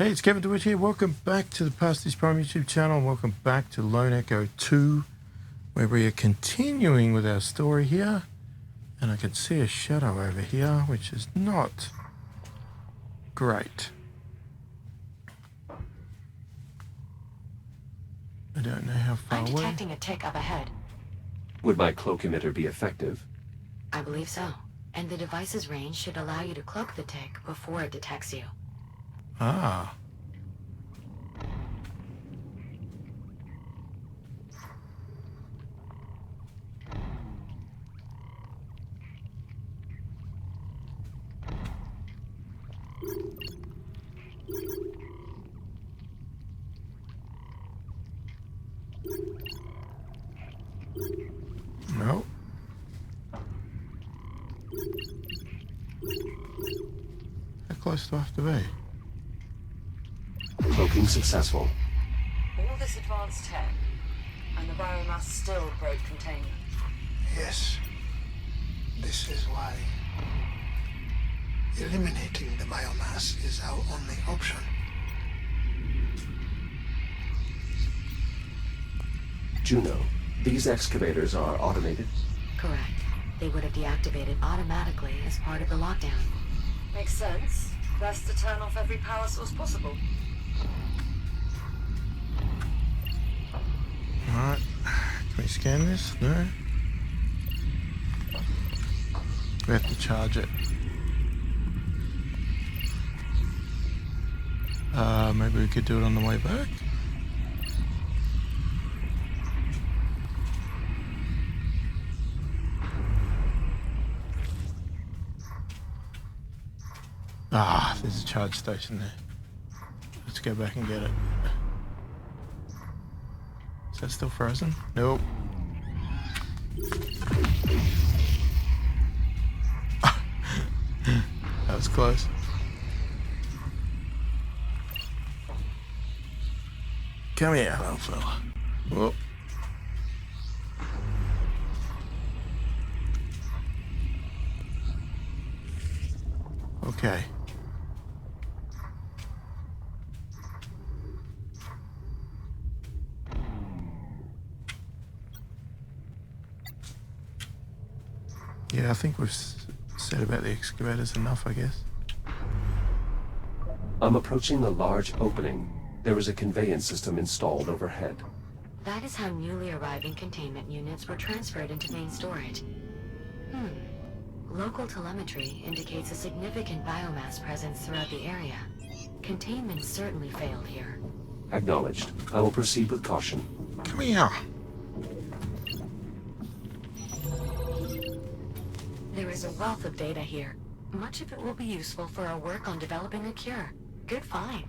Hey, it's Kevin DeWitt here. Welcome back to the pasthisprime YouTube channel. Welcome back to Lone Echo 2, where we are continuing with our story here. And I can see a shadow over here, which is not great. I don't know how far away. I'm detecting a tick up ahead. Would my cloak emitter be effective? I believe so. And the device's range should allow you to cloak the tick before it detects you. Ah. No. How close do I have to be? Cloaking successful. All this advanced tech, and the biomass still broke containment. Yes. This is why eliminating the biomass is our only option. Juno, these excavators are automated? Correct. They would have deactivated automatically as part of the lockdown. Makes sense. Best to turn off every power source possible. Alright. Can we scan this? No. We have to charge it. Maybe we could do it on the way back? Ah, there's a charge station there. Let's go back and get it. Is that still frozen? Nope. That was close. Come here, little fella. Whoop. Okay. Yeah, I think we've said about the excavators enough, I guess. I'm approaching a large opening. There is a conveyance system installed overhead. That is how newly arriving containment units were transferred into main storage. Local telemetry indicates a significant biomass presence throughout the area. Containment certainly failed here. Acknowledged. I will proceed with caution. Come here. There is a wealth of data here. Much of it will be useful for our work on developing a cure. Good find.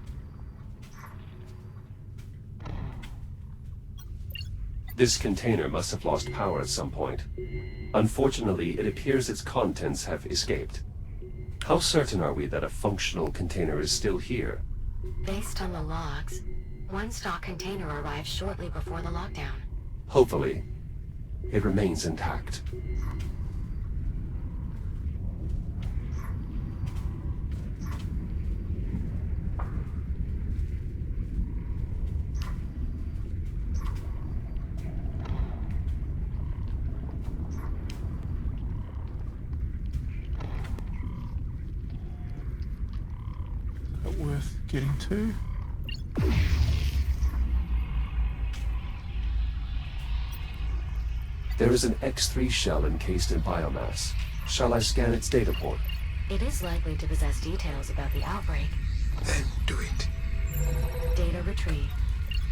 This container must have lost power at some point. Unfortunately, it appears its contents have escaped. How certain are we that a functional container is still here? Based on the logs, one stock container arrived shortly before the lockdown. Hopefully, it remains intact. Worth getting to. There is an X3 shell encased in biomass. Shall I scan its data port? It is likely to possess details about the outbreak. Then do it. Data retrieved.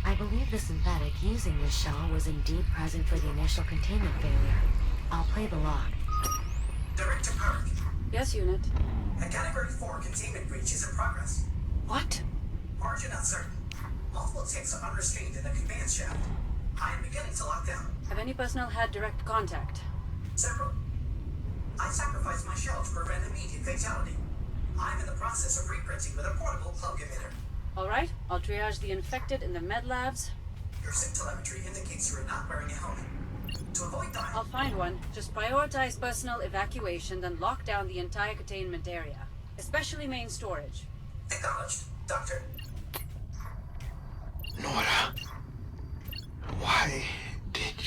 I believe the synthetic using this shell was indeed present for the initial containment failure. I'll play the log. Director Park, Yes, Unit. a Category 4 containment breach is in progress. What? Origin uncertain. Multiple ticks are unrestrained in the conveyance shaft. I am beginning to lock down. Have any personnel had direct contact? Several. I sacrificed my shell to prevent immediate fatality. I'm in the process of reprinting with a portable cloak emitter. All right, I'll triage the infected in the med labs. Your SIG telemetry indicates you are not wearing a helmet. To avoid dying, I'll find one. Just prioritize personnel evacuation, then lock down the entire containment area, especially main storage. acknowledged. Doctor,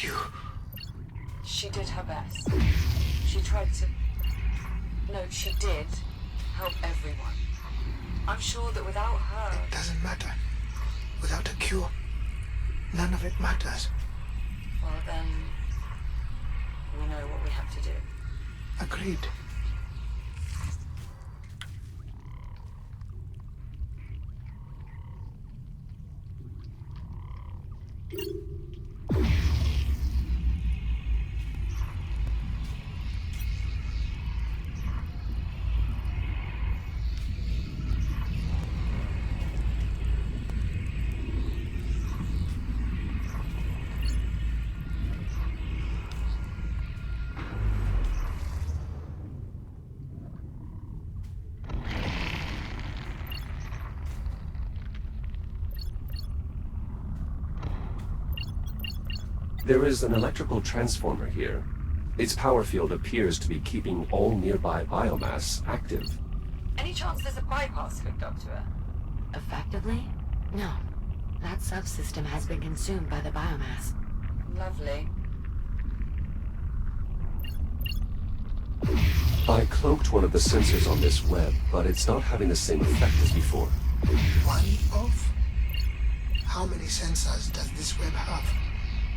You... She did her best. She tried to... No, she did help everyone. I'm sure that without her... It doesn't matter. Without a cure, none of it matters. Well, then... we know what we have to do. Agreed. There is an electrical transformer here. Its power field appears to be keeping all nearby biomass active. Any chance there's a bypass hooked up to it? Effectively? No. That subsystem has been consumed by the biomass. Lovely. I cloaked one of the sensors on this web, but it's not having the same effect as before. One of? How many sensors does this web have?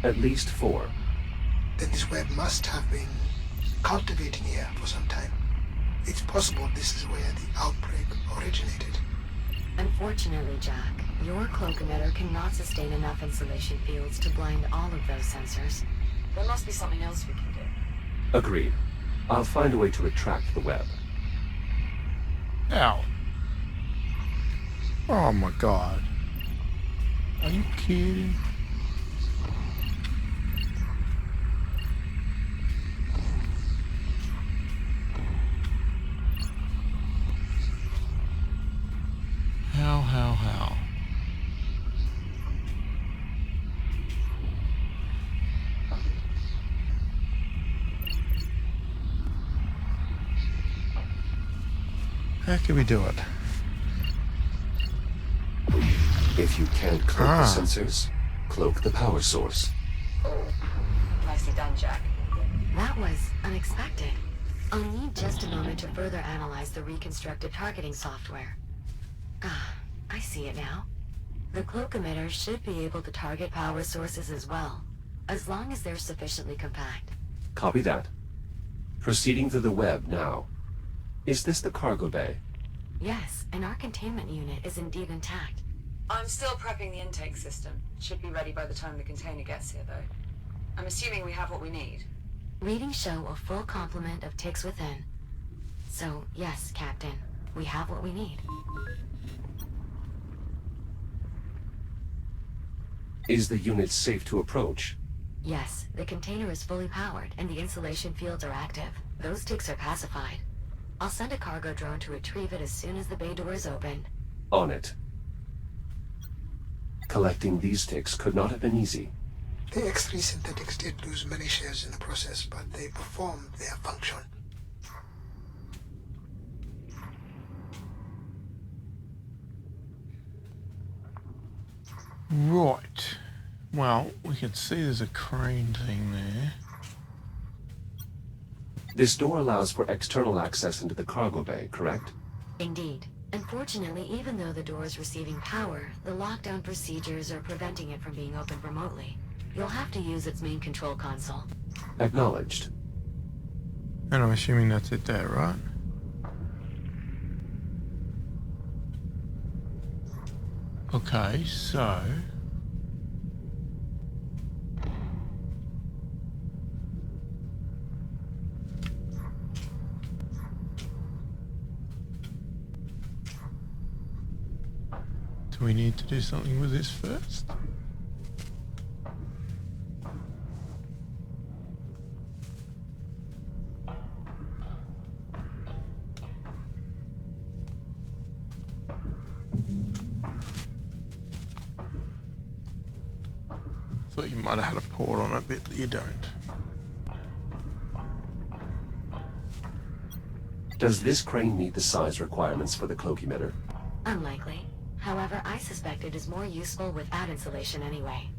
At least 4. Then this web must have been cultivating here for some time. It's possible this is where the outbreak originated. Unfortunately, Jack, your cloak emitter cannot sustain enough insulation fields to blind all of those sensors. There must be something else we can do. Agreed. I'll find a way to retract the web. Ow. Oh my god. Are you kidding? How? How can we do it? If you can't cloak the sensors, cloak the power source. Nicely done, Jack. That was unexpected. I'll need just a moment to further analyze the reconstructed targeting software. Ah, I see it now. The cloak emitter should be able to target power sources as well, as long as they're sufficiently compact. Copy that. Proceeding through the web now. Is this the cargo bay? Yes, and our containment unit is indeed intact. I'm still prepping the intake system. Should be ready by the time the container gets here, though. I'm assuming we have what we need. Readings show a full complement of ticks within. So, yes, Captain, we have what we need. Is the unit safe to approach? Yes, the container is fully powered and the insulation fields are active. Those ticks are pacified. I'll send a cargo drone to retrieve it as soon as the bay door is opened. On it. Collecting these ticks could not have been easy. The X3 synthetics did lose many shares in the process, but they performed their function. Right. Well, we can see there's a crane thing there. This door allows for external access into the cargo bay, correct? Indeed. Unfortunately, even though the door is receiving power, the lockdown procedures are preventing it from being opened remotely. You'll have to use its main control console. Acknowledged. And I'm assuming that's it there, right? Okay, so... do we need to do something with this first? Thought you might have had a port on it, but you don't. Does this crane meet the size requirements for the cloak emitter? Unlikely. However, I suspect it is more useful without insulation anyway.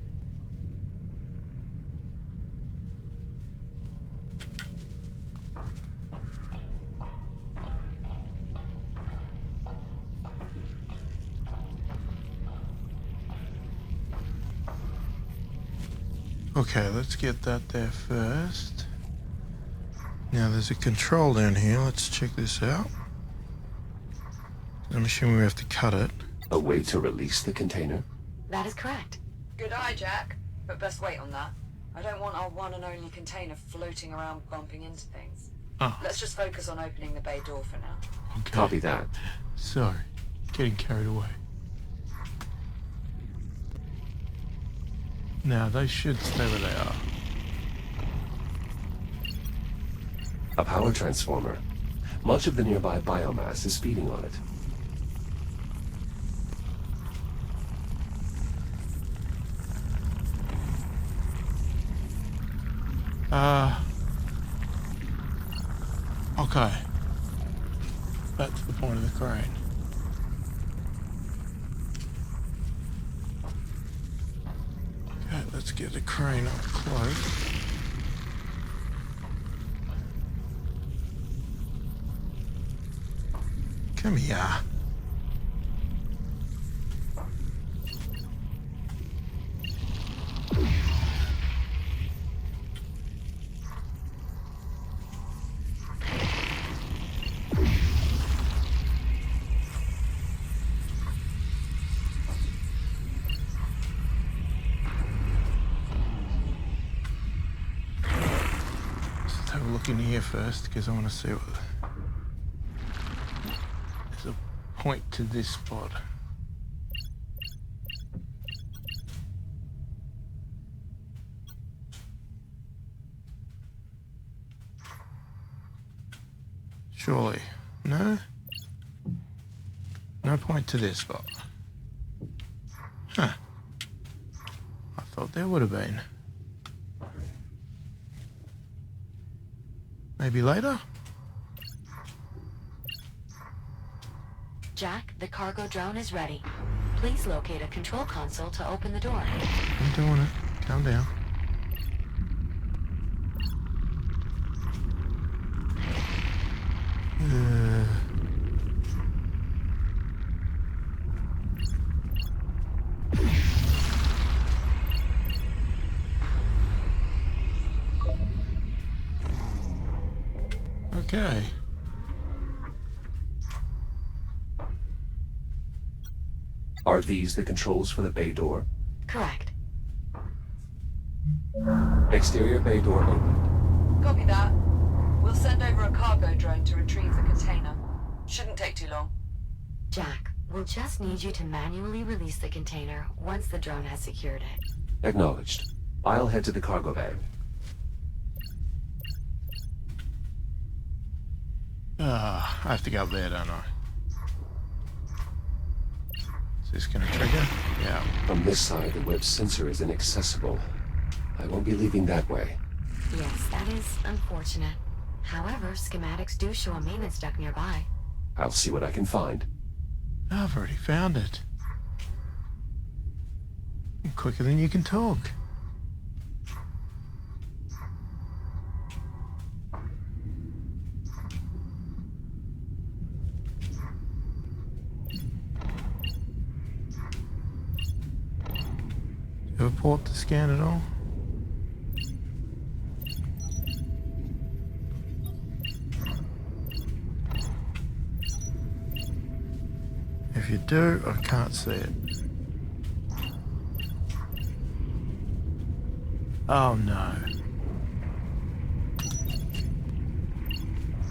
Okay, let's get that there first. Now there's a control down here. Let's check this out. I'm assuming we have to cut it. A way to release the container? That is correct. Good eye, Jack. But best wait on that. I don't want our one and only container floating around bumping into things. Oh, Let's just focus on opening the bay door for now. okay. Copy that. Sorry, getting carried away. Now they should stay where they are. A power transformer. Much of the nearby biomass is feeding on it. Okay. Back to the point of the crane. Okay, let's get the crane up close. Come here. Let's have a look in here first, because I want to see what... There's a point to this spot. Surely. No? No point to this spot. Huh. I thought there would have been. Maybe later? Jack, the cargo drone is ready. Please locate a control console to open the door. I'm doing it. Calm down. Okay. Are these the controls for the bay door? Correct. Exterior bay door open. Copy that. We'll send over a cargo drone to retrieve the container. Shouldn't take too long. Jack, we'll just need you to manually release the container once the drone has secured it. Acknowledged. I'll head to the cargo bay. I have to go up there, don't I? Is this gonna trigger? Yeah. From this side, the web sensor is inaccessible. I won't be leaving that way. Yes, that is unfortunate. However, schematics do show a maintenance duct nearby. I'll see what I can find. I've already found it. Quicker than you can talk. Do you have a port to scan at all? If you do, I can't see it. Oh no.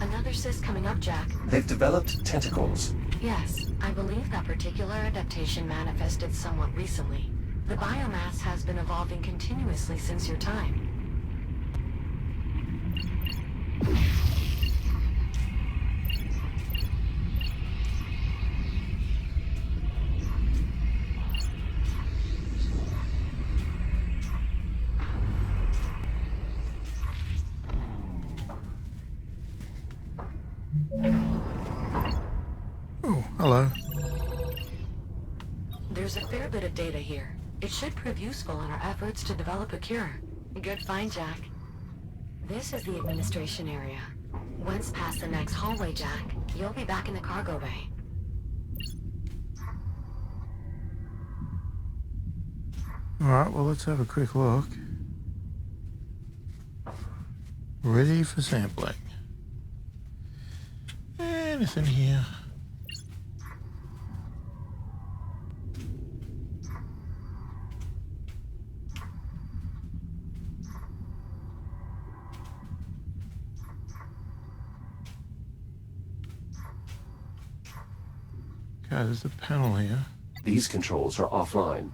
Another cyst coming up, Jack. They've developed tentacles. Yes, I believe that particular adaptation manifested somewhat recently. The biomass has been evolving continuously since your time. Oh, hello. There's a fair bit of data here. It should prove useful in our efforts to develop a cure. Good find, Jack. This is the administration area. Once past the next hallway, Jack, you'll be back in the cargo bay. Alright, well let's have a quick look. Ready for sampling. Anything here? Okay, there's a panel here. These controls are offline.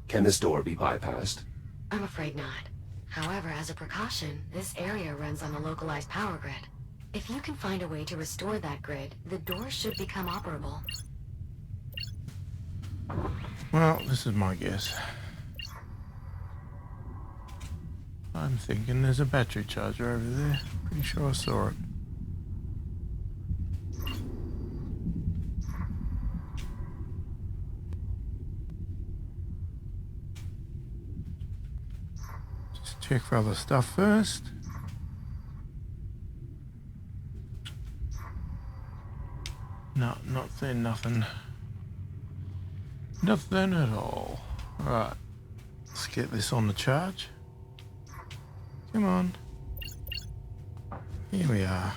Can this door be bypassed? I'm afraid not. However, as a precaution, this area runs on a localized power grid. If you can find a way to restore that grid, the door should become operable. Well, this is my guess. I'm thinking there's a battery charger over there. Pretty sure I saw it. Just check for other stuff first. No, not seeing nothing. Nothing at all. Alright. Let's get this on the charge. Come on. Here we are.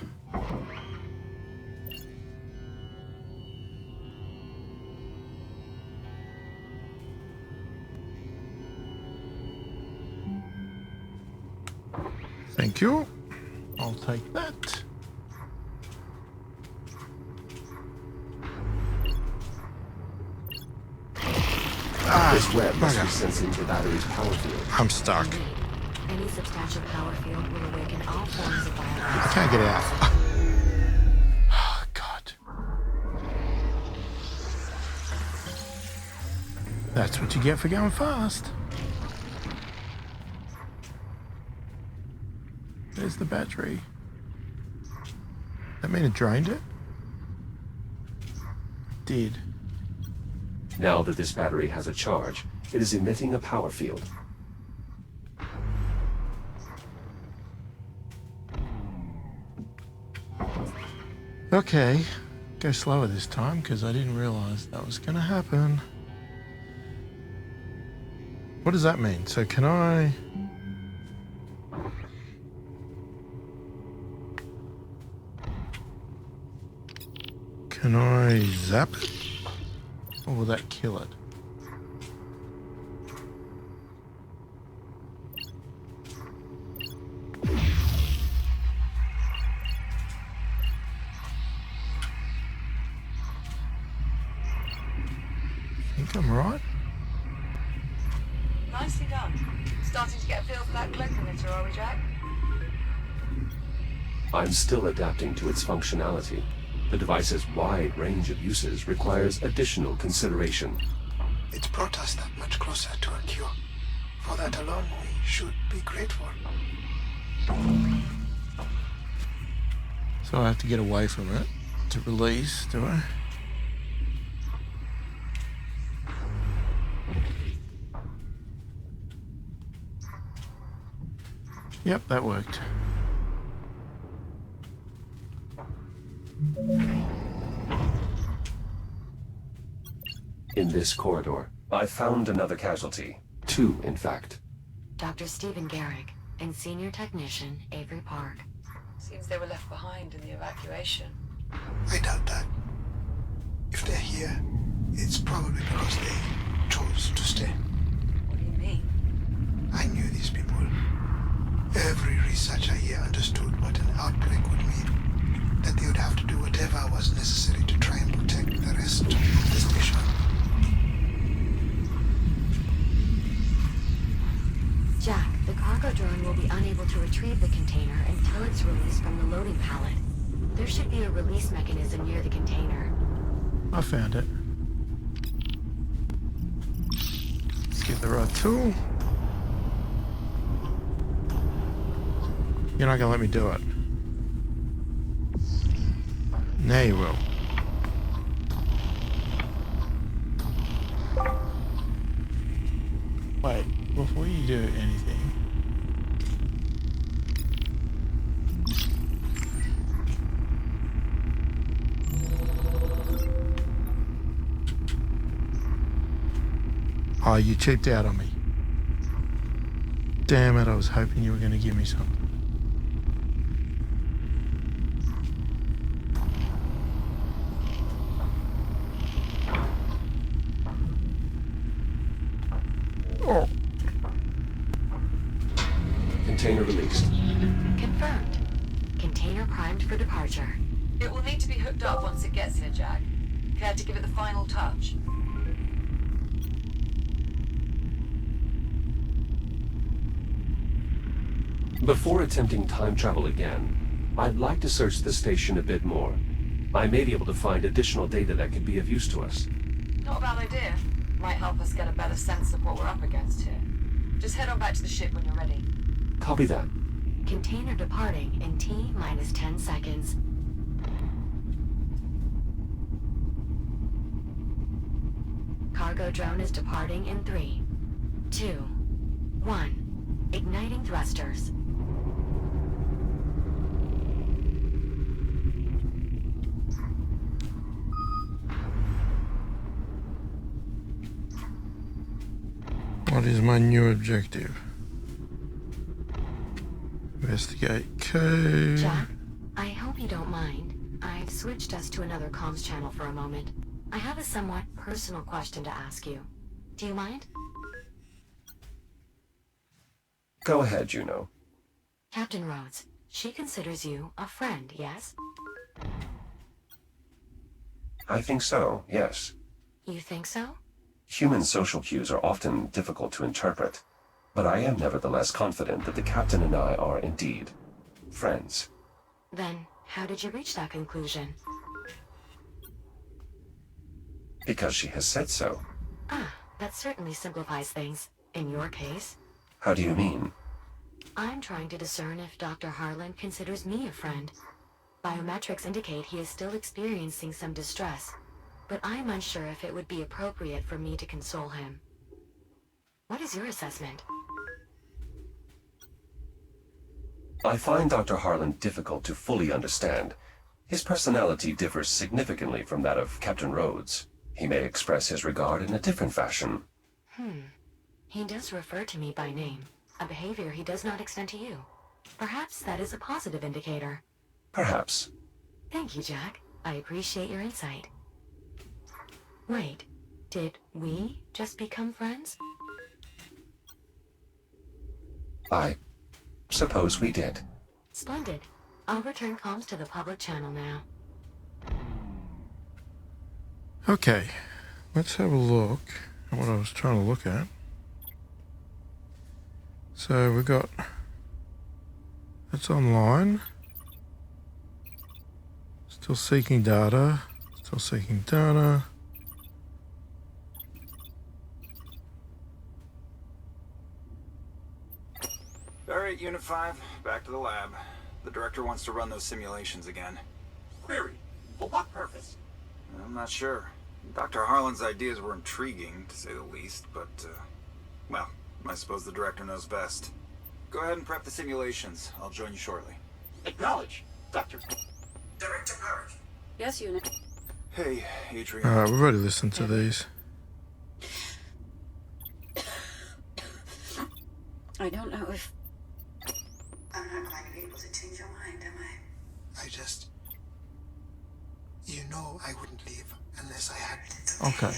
Thank you. I'll take that. This web must be bugger. sensing the battery's power field. I'm stuck. Indeed. Any substantial power field will awaken all forms of biology. I can't get out. Oh, God. That's what you get for going fast. There's the battery. That mean it drained it? Did. Now that this battery has a charge, it is emitting a power field. Okay. Go slower this time because I didn't realize that was going to happen. What does that mean? So can I... Can I zap it? Or will that kill it? I think I'm right. Nicely done. Starting to get a feel for that cloak emitter, are we, Jack? I'm still adapting to its functionality. The device's wide range of uses requires additional consideration. It's brought us that much closer to a cure. For that alone, we should be grateful. So I have to get away from it to release, do I? Yep, that worked. In this corridor, I found another casualty. 2, in fact. Dr. Stephen Garrick and Senior Technician Avery Park. Seems they were left behind in the evacuation. I doubt that. If they're here, it's probably because they chose to stay. What do you mean? I knew these people. Every researcher here understood what an outbreak would mean. That they would have to do whatever was necessary to try and protect the rest of this mission. Jack, the cargo drone will be unable to retrieve the container until it's released from the loading pallet. There should be a release mechanism near the container. I found it. Let's get the right tool. You're not gonna let me do it. Now you will. Wait, before you do anything. Oh, you cheaped out on me. Damn it, I was hoping you were going to give me something. container released. Confirmed. Container primed for departure. It will need to be hooked up once it gets here, Jack. Care to give it the final touch? Before attempting time travel again, I'd like to search the station a bit more. I may be able to find additional data that could be of use to us. Not a bad idea. Might help us get a better sense of what we're up against here. Just head on back to the ship when you're ready. Copy that. Container departing in T minus 10 seconds. Cargo drone is departing in 3, 2, 1. Igniting thrusters. What is my new objective? Investigate code. Jack, I hope you don't mind. I've switched us to another comms channel for a moment. I have a somewhat personal question to ask you. Do you mind? Go ahead, Juno. Captain Rhodes, she considers you a friend, yes? I think so, yes. You think so? Human social cues are often difficult to interpret, but I am nevertheless confident that the captain and I are indeed friends. Then, how did you reach that conclusion? Because she has said so. Ah, that certainly simplifies things. In your case, How do you mean? I'm trying to discern if Dr. Harlan considers me a friend. Biometrics indicate he is still experiencing some distress, but I'm unsure if it would be appropriate for me to console him. What is your assessment? I find Dr. Harlan difficult to fully understand. His personality differs significantly from that of Captain Rhodes. He may express his regard in a different fashion. He does refer to me by name, a behavior he does not extend to you. Perhaps that is a positive indicator. Perhaps. Thank you, Jack. I appreciate your insight. Wait, did we just become friends? I suppose we did. Splendid. I'll return comms to the public channel now. Okay, let's have a look at what I was trying to look at. So we got, that's online. Still seeking data. Still seeking data. Alright, Unit 5, back to the lab. The director wants to run those simulations again. Query. For what purpose? I'm not sure. Dr. Harlan's ideas were intriguing, to say the least, but, well, I suppose the director knows best. Go ahead and prep the simulations. I'll join you shortly. Acknowledge, Doctor. Director Park. Yes, Unit. Hey, Adrian. Alright, we've already listened to these. I don't know if... I'm not going to be able to change your mind, am I? You know I wouldn't leave unless I had... Okay.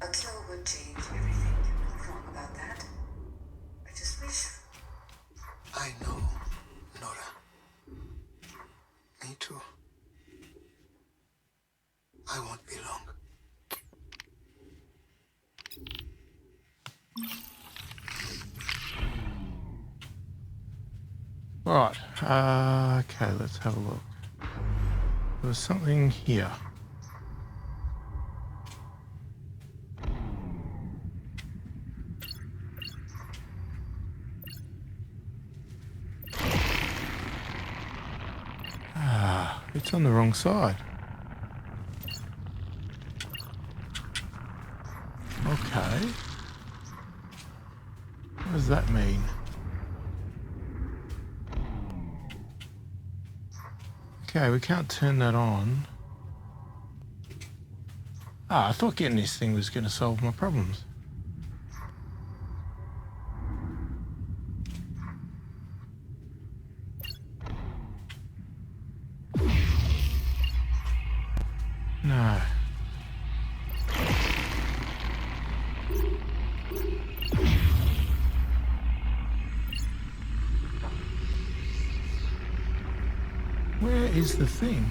A kill would change everything. You're not wrong about that. I just wish... I know, Nora. Me too. I won't be long. Right. Okay, let's have a look. There's something here. It's on the wrong side. Okay. What does that mean? Okay, we can't turn that on. I thought getting this thing was going to solve my problems. No. Where is the thing?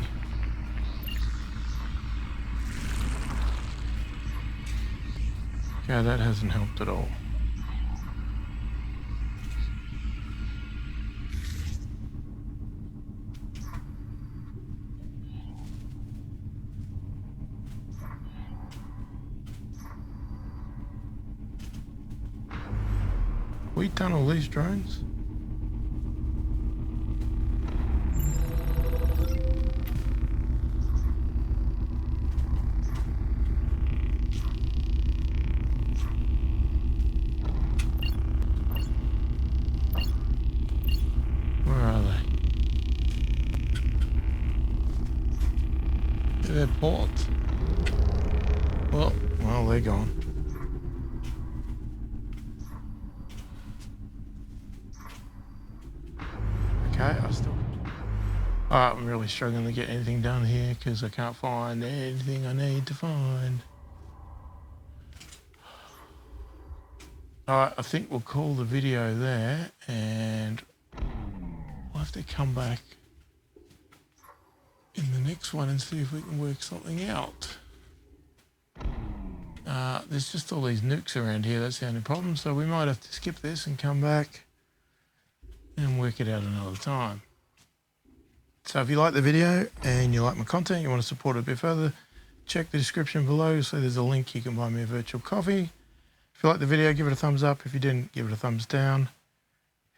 Yeah, that hasn't helped at all. We done all these drones? Where are they? They're ports. Well, they're gone. Okay, I still... Alright, I'm really struggling to get anything done here because I can't find anything I need to find. Alright, I think we'll call the video there and we'll have to come back in the next one and see if we can work something out. There's just all these nukes around here, that's the only problem, so we might have to skip this and come back and work it out another time. So if you like the video and you like my content, you want to support it a bit further, check the description below, so there's a link, you can buy me a virtual coffee. If you like the video, give it a thumbs up. If you didn't, give it a thumbs down.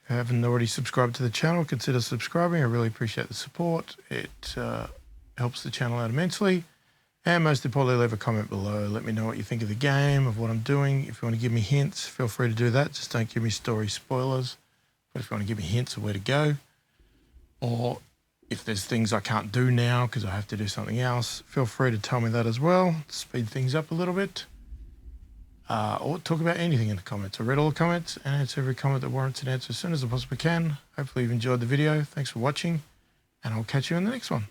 If you haven't already subscribed to the channel, consider subscribing. I really appreciate the support. It helps the channel out immensely. And most importantly, leave a comment below. Let me know what you think of the game, of what I'm doing. If you want to give me hints, feel free to do that. Just don't give me story spoilers. But if you want to give me hints of where to go, or if there's things I can't do now because I have to do something else, feel free to tell me that as well. Speed things up a little bit. Or talk about anything in the comments. I read all the comments and answer every comment that warrants an answer as soon as I possibly can. Hopefully you've enjoyed the video. Thanks for watching, and I'll catch you in the next one.